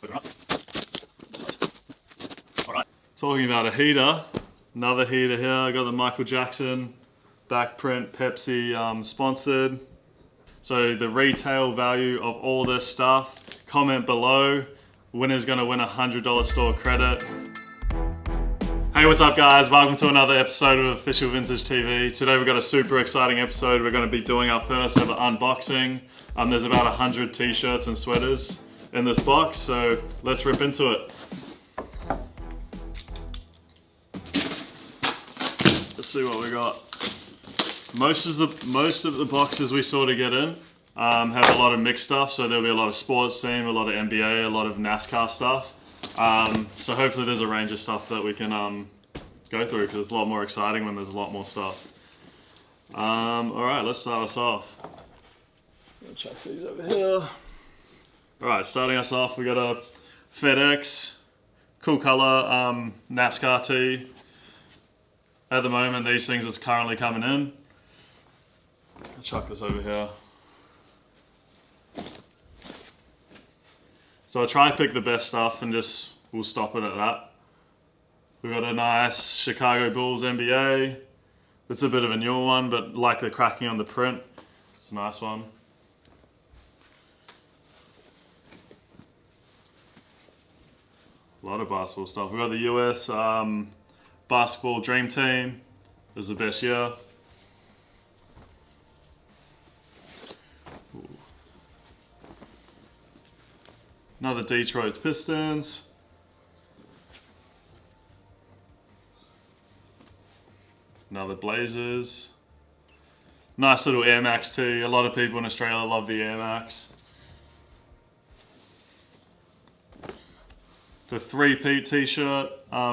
Alright. Talking about a heater, another heater here. I got the Michael Jackson back print Pepsi sponsored. So the retail value of all this stuff, comment below. Winner's gonna win a $100 store credit. Hey, what's up guys? Welcome to another episode of Official Vintage TV. Today we've got a super exciting episode. We're gonna be doing our first ever unboxing. There's about 100 t-shirts and sweaters in this box, so let's rip into it. Let's see what we got. Most of the boxes we sort of get in have a lot of mixed stuff, so there'll be a lot of sports team, a lot of NBA, a lot of NASCAR stuff. So hopefully there's a range of stuff that we can go through, because it's a lot more exciting when there's a lot more stuff. Alright, let's start us off. Gonna chuck these over here. Alright, starting us off, we got a FedEx, cool color NASCAR tee. At the moment, these things are currently coming in. I'll chuck this over here. So I try to pick the best stuff and we'll stop it at that. We've got a nice Chicago Bulls Mba. It's a bit of a newer one, but like the cracking on the print. It's a nice one. A lot of basketball stuff. We've got the US Basketball Dream Team. It was the best year. Another Detroit Pistons. Another Blazers. Nice little Air Max tee. A lot of people in Australia love the Air Max. The 3-peat t-shirt,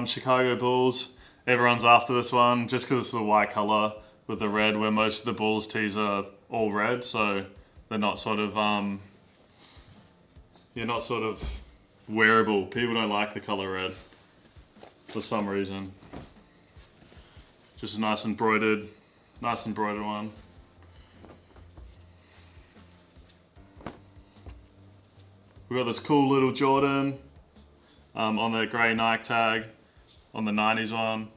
Chicago Bulls. Everyone's after this one just because it's the white color with the red, where most of the Bulls tees are all red, so they're not sort of not sort of wearable. People don't like the color red for some reason. Just a nice embroidered one. We got this cool little Jordan on the grey Nike tag on the 90s one.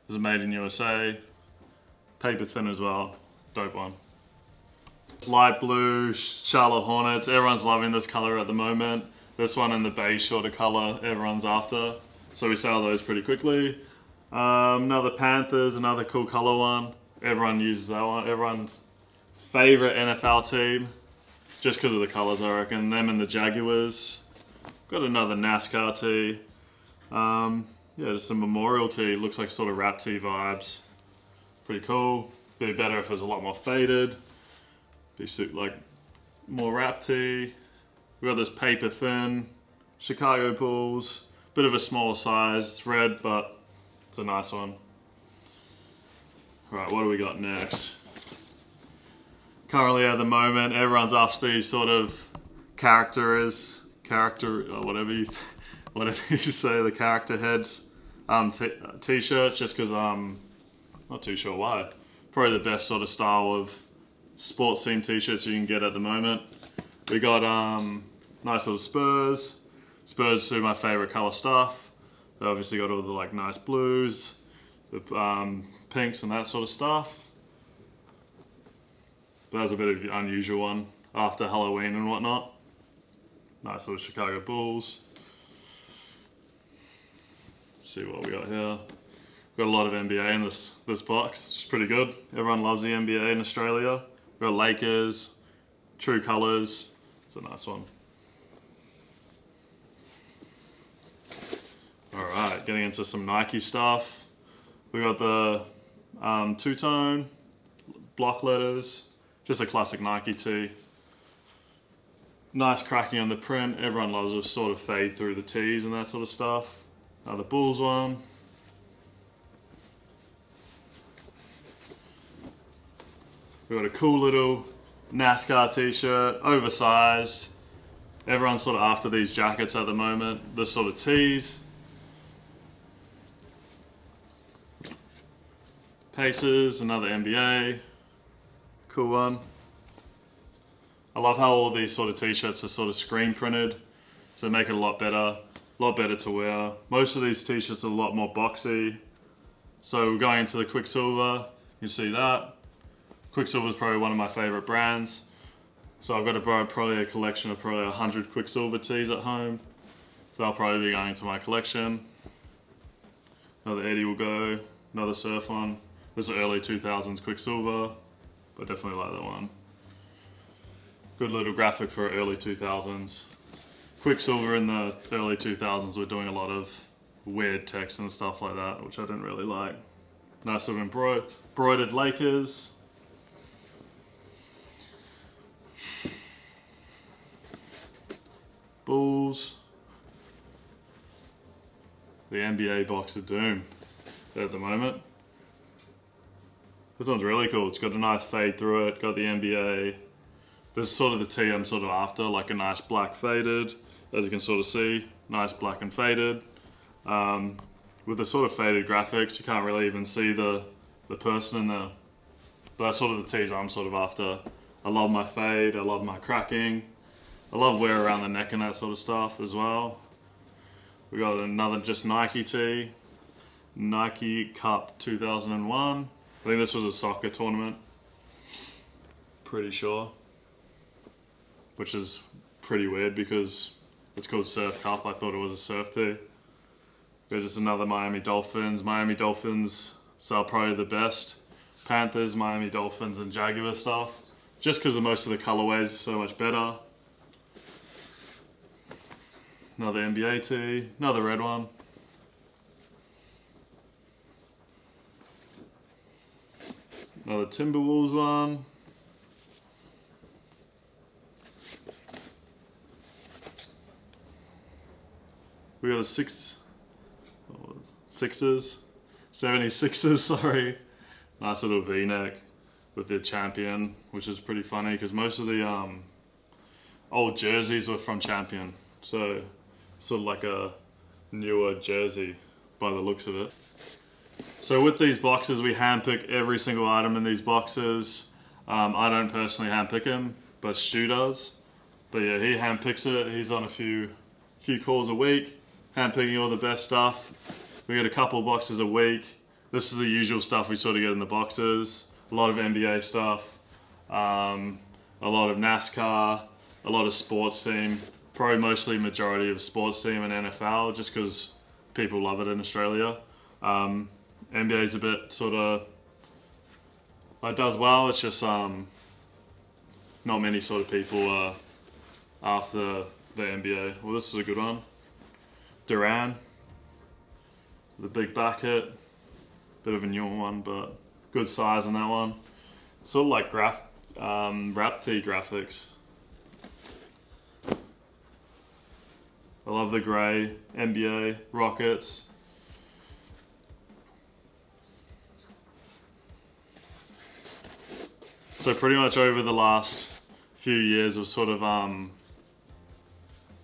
This is made in USA. Paper thin as well. Dope one. Light blue Charlotte Hornets. Everyone's loving this color at the moment. This one in the beige sort of color everyone's after. So we sell those pretty quickly. Another Panthers, another cool color one. Everyone uses that one. Everyone's favorite NFL team. Just because of the colors, I reckon. Them and the Jaguars. Got another NASCAR tee. Yeah, just a memorial tee. Looks like sort of rap tee vibes. Pretty cool. Be better if it was a lot more faded. Be like more rap tee. We got this paper thin Chicago Bulls. Bit of a smaller size. It's red, but it's a nice one. Right, what do we got next? Currently at the moment, everyone's after these sort of whatever you say, the character heads t-shirts, just because I'm not too sure why. Probably the best sort of style of sports team t-shirts you can get at the moment. We got nice little Spurs. Spurs do my favorite color stuff. They obviously got all the like nice blues, the pinks and that sort of stuff. But that was a bit of an unusual one after Halloween and whatnot. Nice little Chicago Bulls. Let's see what we got here. We've got a lot of NBA in this box, which is pretty good. Everyone loves the NBA in Australia. We've got Lakers, True Colors. It's a nice one. Alright, getting into some Nike stuff. We got the two-tone block letters. Just a classic Nike tee. Nice cracking on the print. Everyone loves to sort of fade through the tees and that sort of stuff. The Bulls one. We got a cool little NASCAR t-shirt, oversized. Everyone's sort of after these jackets at the moment. The sort of tees. Pacers, another NBA. Cool one. I love how all these sort of t-shirts are sort of screen printed. so they make it a lot better to wear. Most of these t-shirts are a lot more boxy. So we're going into the Quicksilver, you see that. Quicksilver is probably one of my favorite brands. So I've got probably a collection of probably 100 Quicksilver tees at home. So they'll probably be going into my collection. Another Eddie will go, another surf one. This is early 2000s Quicksilver, but definitely like that one. Good little graphic for early 2000s. Quicksilver in the early 2000s were doing a lot of weird text and stuff like that, which I didn't really like. Nice little embroidered Lakers. Bulls. The NBA box of doom at the moment. This one's really cool. It's got a nice fade through it, got the NBA. This is sort of the tee I'm sort of after, like a nice black faded, as you can sort of see, nice black and faded. With the sort of faded graphics, you can't really even see the person in there. But that's sort of the tees I'm sort of after. I love my fade, I love my cracking. I love wear around the neck and that sort of stuff as well. We got another just Nike tee, Nike Cup 2001. I think this was a soccer tournament, pretty sure. Which is pretty weird because it's called Surf Cup. I thought it was a surf tee. There's just another Miami Dolphins. Miami Dolphins sell probably the best. Panthers, Miami Dolphins, and Jaguar stuff. Just because most of the colorways are so much better. Another NBA tee, another red one. Another Timberwolves one. We got a Sixers, 76ers, sorry. Nice little V-neck with the champion, which is pretty funny because most of the old jerseys were from Champion. So sort of like a newer jersey by the looks of it. So with these boxes, we handpick every single item in these boxes. I don't personally handpick them, but Stu does. But yeah, he handpicks it. He's on a few calls a week, handpicking all the best stuff. We get a couple boxes a week. This is the usual stuff we sort of get in the boxes. A lot of NBA stuff, a lot of NASCAR, a lot of sports team. Probably mostly majority of sports team and NFL, just because people love it in Australia. NBA is a bit sort of, it does well, it's just not many sort of people are after the NBA. Well, this is a good one. Duran, the big back hit, bit of a newer one, but good size on that one. Sort of like wrap tee graphics. I love the grey NBA Rockets. So pretty much over the last few years we've sort of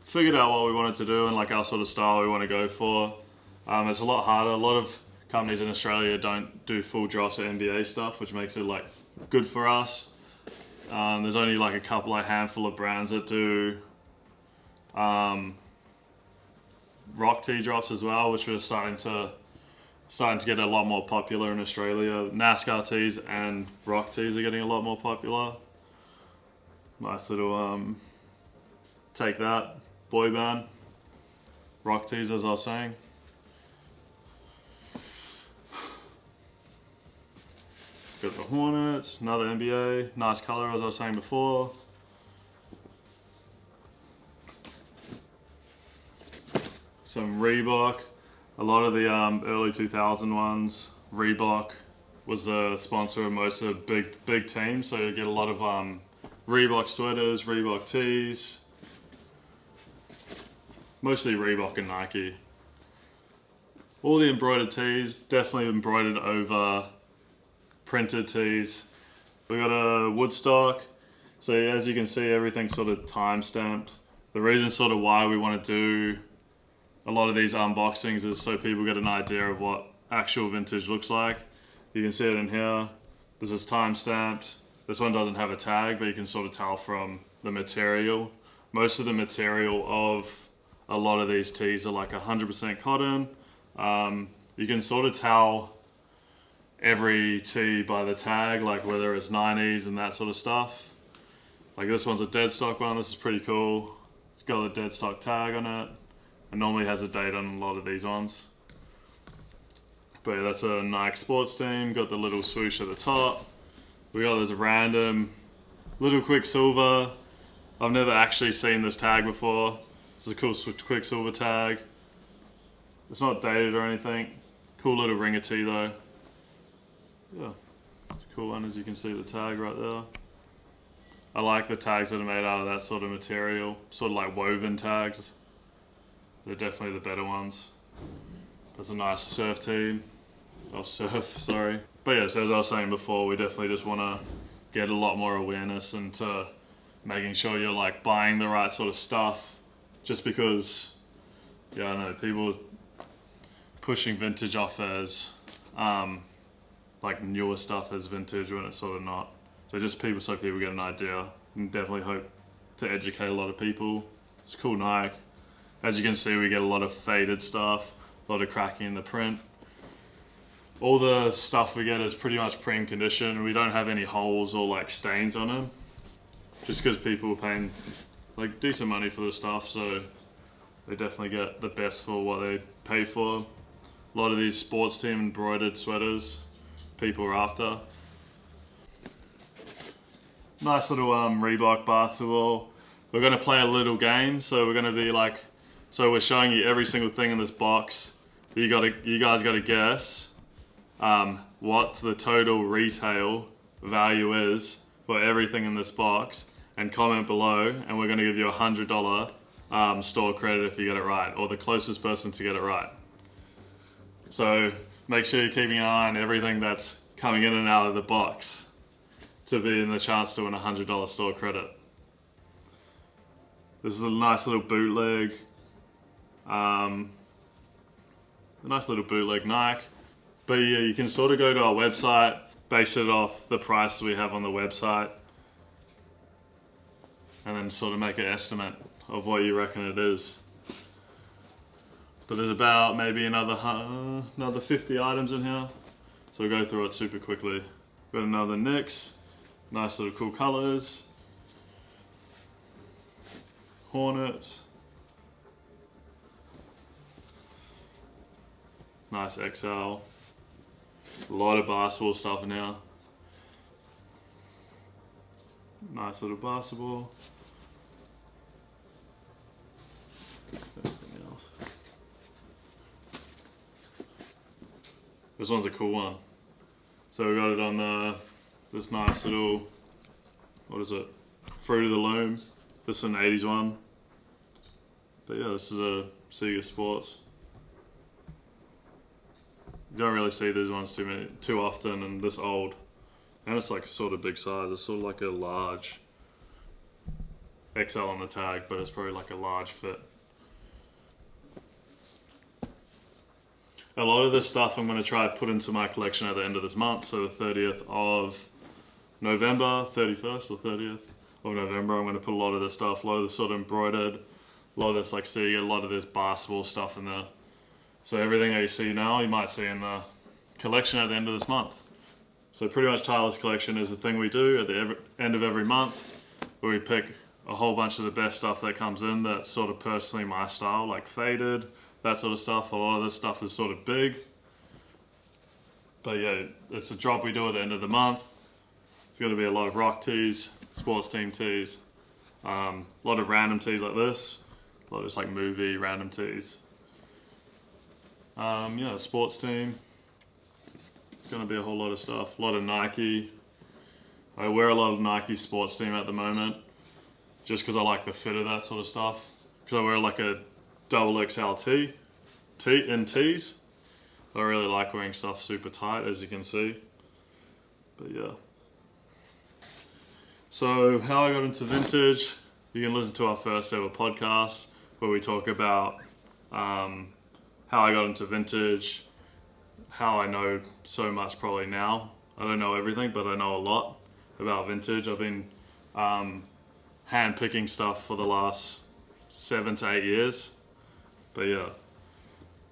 figured out what we wanted to do and like our sort of style we want to go for. It's a lot harder. A lot of companies in Australia don't do full drops of NBA stuff, which makes it like good for us. There's only like a handful of brands that do rock tee drops as well, which we're starting to get a lot more popular in Australia. NASCAR tees and rock tees are getting a lot more popular. Nice little take that boy band rock tees, as I was saying. Got the Hornets, another NBA, nice color as I was saying before. Some Reebok. A lot of the early 2000 ones, Reebok was the sponsor of most of the big teams, so you get a lot of Reebok sweaters, Reebok tees, mostly Reebok and Nike. All the embroidered tees, definitely embroidered over printed tees. We got a Woodstock, so as you can see, everything's sort of time stamped. The reason sort of why we want to do a lot of these unboxings is so people get an idea of what actual vintage looks like. You can see it in here. This is time stamped. This one doesn't have a tag, but you can sort of tell from the material. Most of the material of a lot of these tees are like 100% cotton. You can sort of tell every tee by the tag, like whether it's 90s and that sort of stuff. Like this one's a dead stock one. This is pretty cool. It's got a dead stock tag on it. It normally has a date on a lot of these ones. But yeah, that's a Nike sports team. Got the little swoosh at the top. We got this random little Quicksilver. I've never actually seen this tag before. This is a cool Quicksilver tag. It's not dated or anything. Cool little ringer tee though. Yeah, it's a cool one, as you can see the tag right there. I like the tags that are made out of that sort of material, sort of like woven tags. They're definitely the better ones. That's a nice surf team. Oh, surf, sorry. But yeah, so as I was saying before, we definitely just want to get a lot more awareness into making sure you're like buying the right sort of stuff. Just because, yeah, I know people pushing vintage off as like newer stuff as vintage when it's sort of not. So just so people get an idea, and definitely hope to educate a lot of people. It's a cool Nike. As you can see, we get a lot of faded stuff, a lot of cracking in the print. All the stuff we get is pretty much prime condition. We don't have any holes or like stains on them, just because people are paying like decent money for the stuff, so they definitely get the best for what they pay for. A lot of these sports team embroidered sweaters people are after. Nice little Reebok basketball. We're gonna play a little game, so we're gonna be like, so we're showing you every single thing in this box. You guys gotta guess what the total retail value is for everything in this box, and comment below, and we're gonna give you $100 store credit if you get it right, or the closest person to get it right. So make sure you're keeping an eye on everything that's coming in and out of the box to be in the chance to win $100 store credit. This is a nice little bootleg. A nice little bootleg Nike. But yeah, you can sort of go to our website, base it off the prices we have on the website, and then sort of make an estimate of what you reckon it is. But there's about maybe another 50 items in here. So we'll go through it super quickly. Got another Knicks. Nice little cool colors. Hornets. Nice XL. A lot of basketball stuff in here. Nice little basketball. Anything else? This one's a cool one. So we got it on this nice little, what is it? Fruit of the Loom. This is an 80s one. But yeah, this is a Sega Sports. You don't really see these ones too often, and this old. And it's like a sort of big size. It's sort of like a large XL on the tag, but it's probably like a large fit. A lot of this stuff I'm going to try to put into my collection at the end of this month, so the 30th of November, 31st or 30th of November, I'm going to put a lot of this stuff, a lot of this sort of embroidered, a lot of this like Sega, a lot of this basketball stuff in there. So everything that you see now, you might see in the collection at the end of this month. So pretty much Tyler's collection is the thing we do at the end of every month, where we pick a whole bunch of the best stuff that comes in that's sort of personally my style, like faded, that sort of stuff. A lot of this stuff is sort of big. But yeah, it's a drop we do at the end of the month. It's going to be a lot of rock tees, sports team tees, a lot of random tees like this, a lot of just like movie random tees. Yeah, sports team. It's going to be a whole lot of stuff. A lot of Nike. I wear a lot of Nike sports team at the moment, just because I like the fit of that sort of stuff. Because I wear like a XXL tee in tees. I really like wearing stuff super tight, as you can see. But yeah. So how I got into vintage, you can listen to our first ever podcast where we talk about how I got into vintage, how I know so much probably now. I don't know everything, but I know a lot about vintage. I've been hand picking stuff for the last 7 to 8 years. But yeah,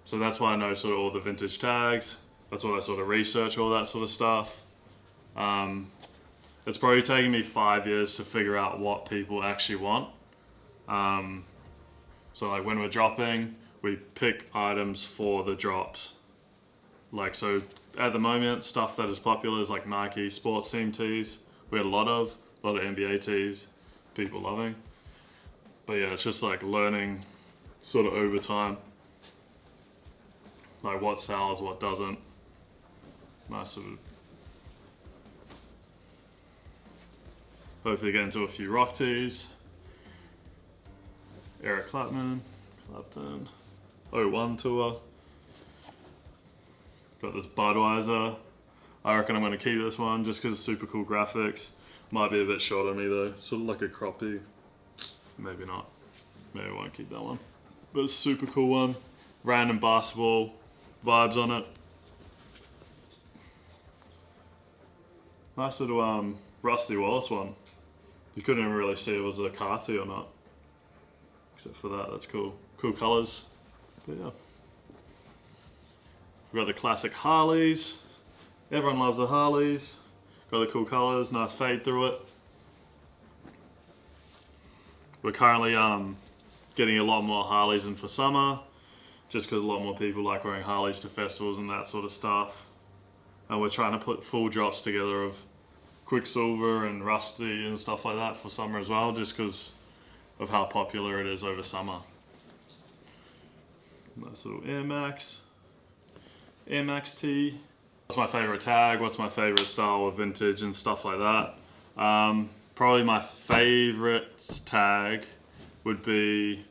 so that's why I know sort of all the vintage tags. That's what I sort of research, all that sort of stuff. It's probably taken me 5 years to figure out what people actually want. So like when we're dropping, we pick items for the drops. Like, so at the moment, stuff that is popular is like Nike sports team tees. We had a lot of NBA tees, people loving. But yeah, it's just like learning sort of over time. Like what sells, what doesn't. Nice sort of. Hopefully get into a few rock tees. Eric Clapton, 01 tour. Got this Budweiser. I reckon I'm going to keep this one just because it's super cool graphics. Might be a bit short on me though, sort of like a croppy. Maybe not. Maybe I won't keep that one. But it's a super cool one. Random basketball vibes on it. Nice little Rusty Wallace one. You couldn't even really see it was a carty or not. Except for that, that's cool. Cool colours. But yeah. We've got the classic Harleys. Everyone loves the Harleys. Got the cool colours, nice fade through it. We're currently getting a lot more Harleys in for summer, just because a lot more people like wearing Harleys to festivals and that sort of stuff. And we're trying to put full drops together of Quicksilver and Rusty and stuff like that for summer as well, just because of how popular it is over summer. Nice little Air Max tee. What's my favorite tag? What's my favorite style of vintage and stuff like that? Probably my favorite tag would be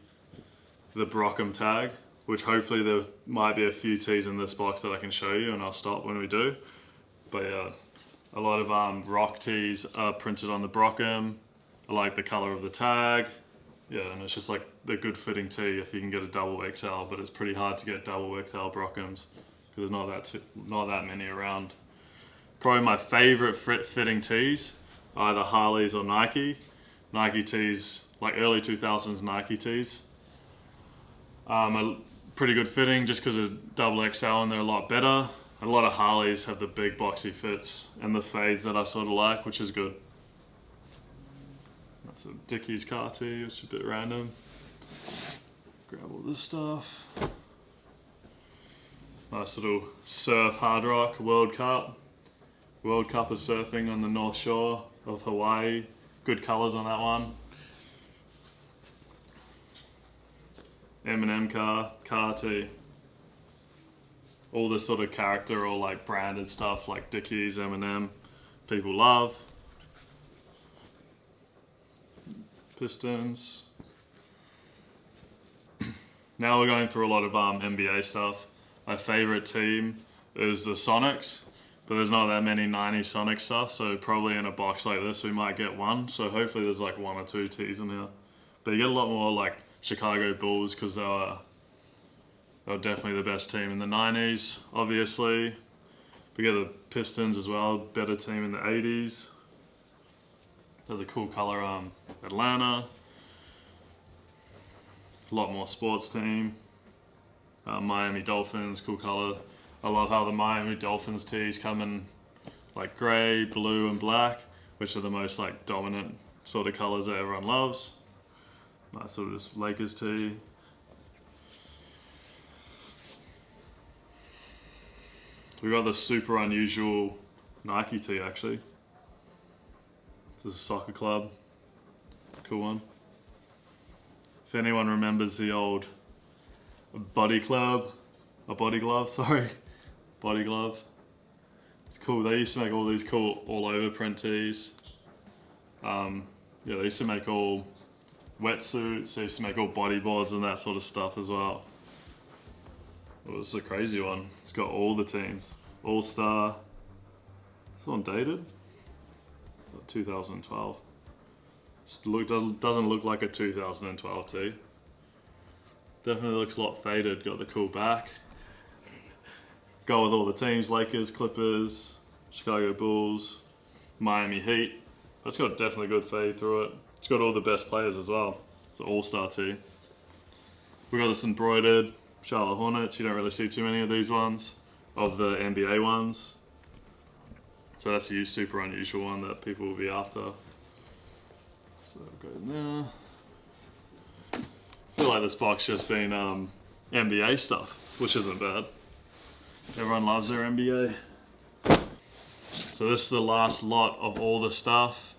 the Brockham tag, which hopefully there might be a few tees in this box that I can show you, and I'll stop when we do. But yeah, a lot of rock tees are printed on the Brockham. I like the color of the tag. Yeah, and it's just like the good fitting tee if you can get a double XL, but it's pretty hard to get double XL Brockhams because there's not that many around. Probably my favorite fitting tees, either Harleys or Nike. Nike tees, like early 2000s Nike tees. A pretty good fitting just because of double XL and they're a lot better. A lot of Harleys have the big boxy fits and the fades that I sort of like, which is good. That's a Dickies car tee, which is a bit random. Grab all this stuff. Nice little surf hard rock World Cup. World Cup of surfing on the North Shore of Hawaii. Good colours on that one. M&M car tee. All this sort of character or like branded stuff like Dickies, M&M, people love. Pistons. Now we're going through a lot of NBA stuff. My favorite team is the Sonics, but there's not that many 90s Sonic stuff, so probably in a box like this we might get one. So hopefully there's like 1 or 2 tees in here. But you get a lot more like Chicago Bulls because they were definitely the best team in the 90s, obviously. We get the Pistons as well, better team in the 80s. There's a cool color, Atlanta. A lot more sports team. Miami Dolphins, cool color. I love how the Miami Dolphins tees come in like gray, blue, and black, which are the most like dominant sort of colors that everyone loves. Nice sort of just Lakers tee. We got the super unusual Nike tee actually. This is a soccer club. Cool one. If anyone remembers the old body glove, body glove. It's cool. They used to make all these cool all over print tees. Yeah, they used to make all wetsuits. They used to make all bodyboards and that sort of stuff as well. It was a crazy one. It's got all the teams. All-Star. This one dated? 2012. Doesn't look like a 2012 tee. Definitely looks a lot faded. Got the cool back. Go with all the teams: Lakers, Clippers, Chicago Bulls, Miami Heat. It's got definitely good fade through it. It's got all the best players as well. It's an all-star tee. We got this embroidered Charlotte Hornets. You don't really see too many of these ones, of the NBA ones. So that's a super unusual one that people will be after. So go in there. I feel like this box just been NBA stuff, which isn't bad. Everyone loves their NBA. So this is the last lot of all the stuff.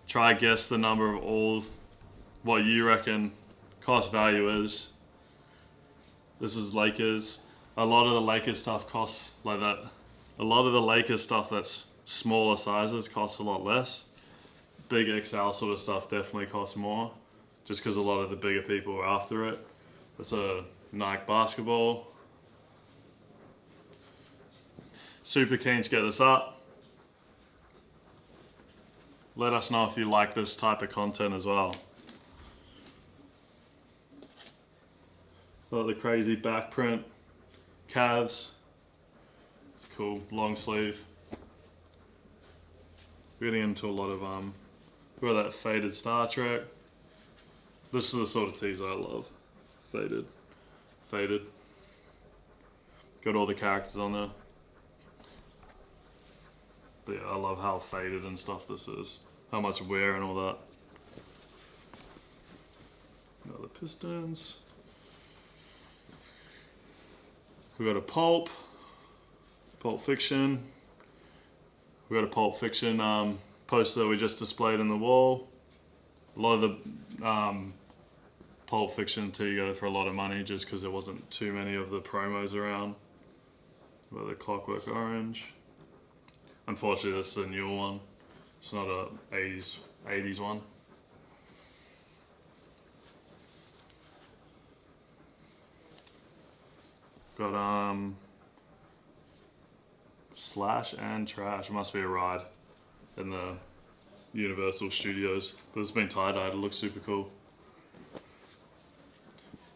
Try guess the number of all what you reckon cost value is. This is Lakers. A lot of the Lakers stuff costs like that. A lot of the Lakers stuff that's smaller sizes costs a lot less. Big XL sort of stuff definitely costs more, just because a lot of the bigger people are after it. It's a Nike basketball. Super keen to get this up. Let us know if you like this type of content as well. Got the crazy back print Cavs. It's cool, long sleeve. We're getting into a lot of we've got that faded Star Trek. This is the sort of tees I love. Faded. Faded. Got all the characters on there. But yeah, I love how faded and stuff this is. How much wear and all that. Got the Pistons. We got a Pulp Fiction. We got a Pulp Fiction poster that we just displayed on the wall. A lot of the Pulp Fiction tee go for a lot of money just because there wasn't too many of the promos around. We got the Clockwork Orange. Unfortunately, this is a newer one. It's not a 80s one. Got Slash and Trash. It must be a ride in the Universal Studios, but it's been tie-dyed. It looks super cool.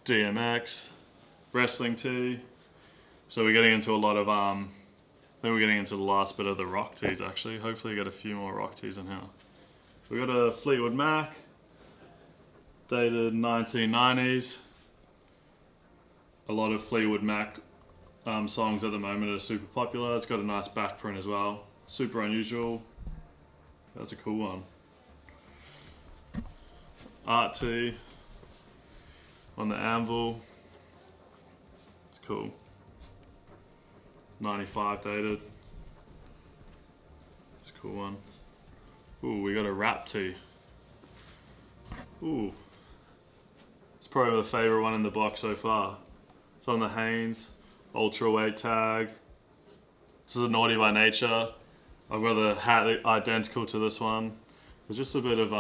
DMX, wrestling tee. So we're getting into a lot of then we're getting into the last bit of the rock tees actually. Hopefully get a few more rock tees in here. We got a Fleetwood Mac, dated 1990s. A lot of Fleetwood Mac songs at the moment are super popular. It's got a nice back print as well. Super unusual. That's a cool one. Art tee on the anvil. It's cool. 95 dated. It's a cool one. Ooh, we got a rap tee. Ooh. It's probably the favorite one in the box so far. It's on the Hanes Ultra Weight tag. This is a Naughty by Nature. I've got the hat identical to this one. There's just a bit of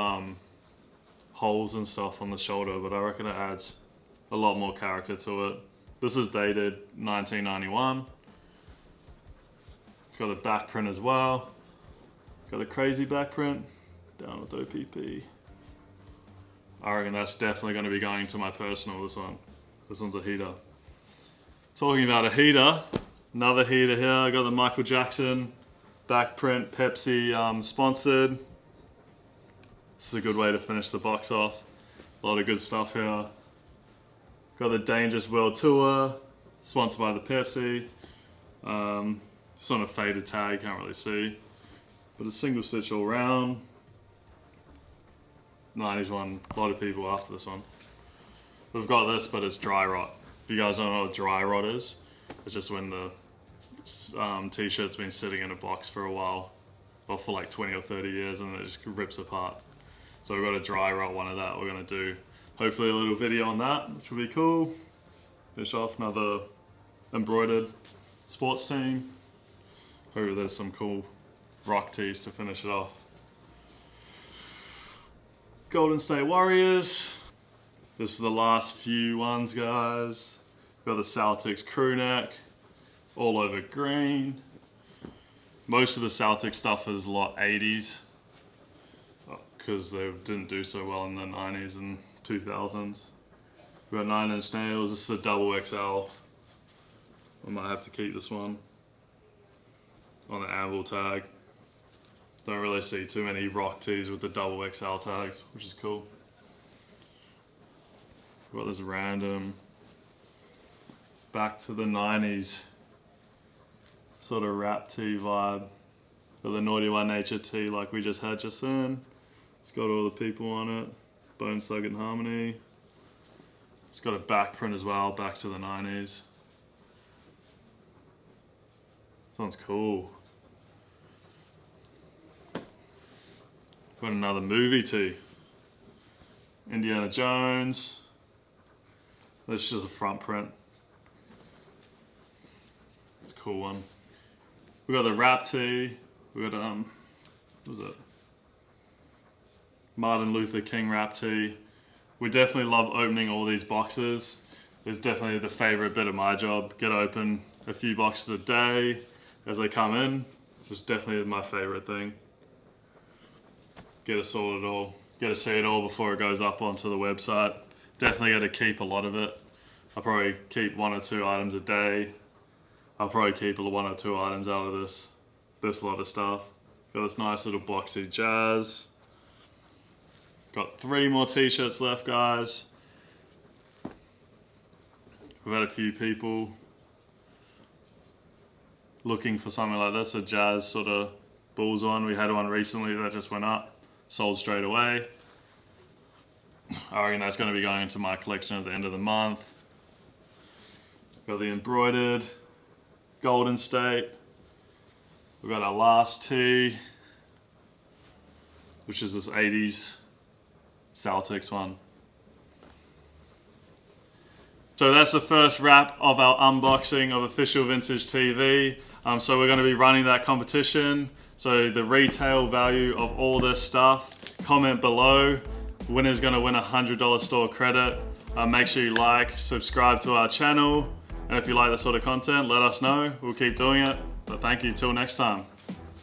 holes and stuff on the shoulder, but I reckon it adds a lot more character to it. This is dated 1991. It's got a back print as well. Got a crazy back print. Down with OPP. I reckon that's definitely going to be going to my personal, this one. This one's a heater. Talking about a heater, another heater here. I got the Michael Jackson back print Pepsi sponsored. This is a good way to finish the box off. A lot of good stuff here. Got the Dangerous World Tour, sponsored by the Pepsi. It's on a faded tag, can't really see. But a single stitch all round. 90s one, a lot of people after this one. We've got this, but it's dry rot. If you guys don't know what dry rot is, it's just when the t-shirt's been sitting in a box for a while, or for like 20 or 30 years, and it just rips apart. So we've got a dry rot one of that. We're gonna do hopefully a little video on that, which will be cool. Finish off another embroidered sports team. Hopefully there's some cool rock tees to finish it off. Golden State Warriors. This is the last few ones, guys. Got the Celtics crew neck, all over green. Most of the Celtics stuff is a lot 80s, because they didn't do so well in the 90s and 2000s. We got 9 Inch Nails. This is a double XL. I might have to keep this one on the anvil tag. Don't really see too many rock tees with the double XL tags, which is cool. Got this random back to the 90s sort of rap tee vibe. Got the Naughty by Nature tee like we just had just then. It's got all the people on it. Bone Thug and Harmony. It's got a back print as well, back to the 90s. Sounds cool. Got another movie tee. Indiana Jones. This is just a front print. It's a cool one. We got the rap tee. We got what was it? Martin Luther King rap tee. We definitely love opening all these boxes. It's definitely the favorite bit of my job. Get open a few boxes a day as they come in. It's definitely my favorite thing. Get to sort it all. Get to see it all before it goes up onto the website. Definitely got to keep a lot of it. I'll probably keep 1 or 2 items a day. I'll probably keep 1 or 2 items out of this lot of stuff. Got this nice little boxy Jazz. Got 3 more t-shirts left, guys. We've had a few people looking for something like this, a Jazz sort of Bulls one. We had one recently that just went up, sold straight away. I reckon that's going to be going into my collection at the end of the month. Got the embroidered Golden State. We've got our last tee, which is this 80s Celtics one. So that's the first wrap of our unboxing of Official Vintage TV. So we're going to be running that competition. So the retail value of all this stuff, comment below. Winner's going to win a $100 store credit. Make sure you like, subscribe to our channel. And if you like this sort of content, let us know. We'll keep doing it. But thank you, till next time.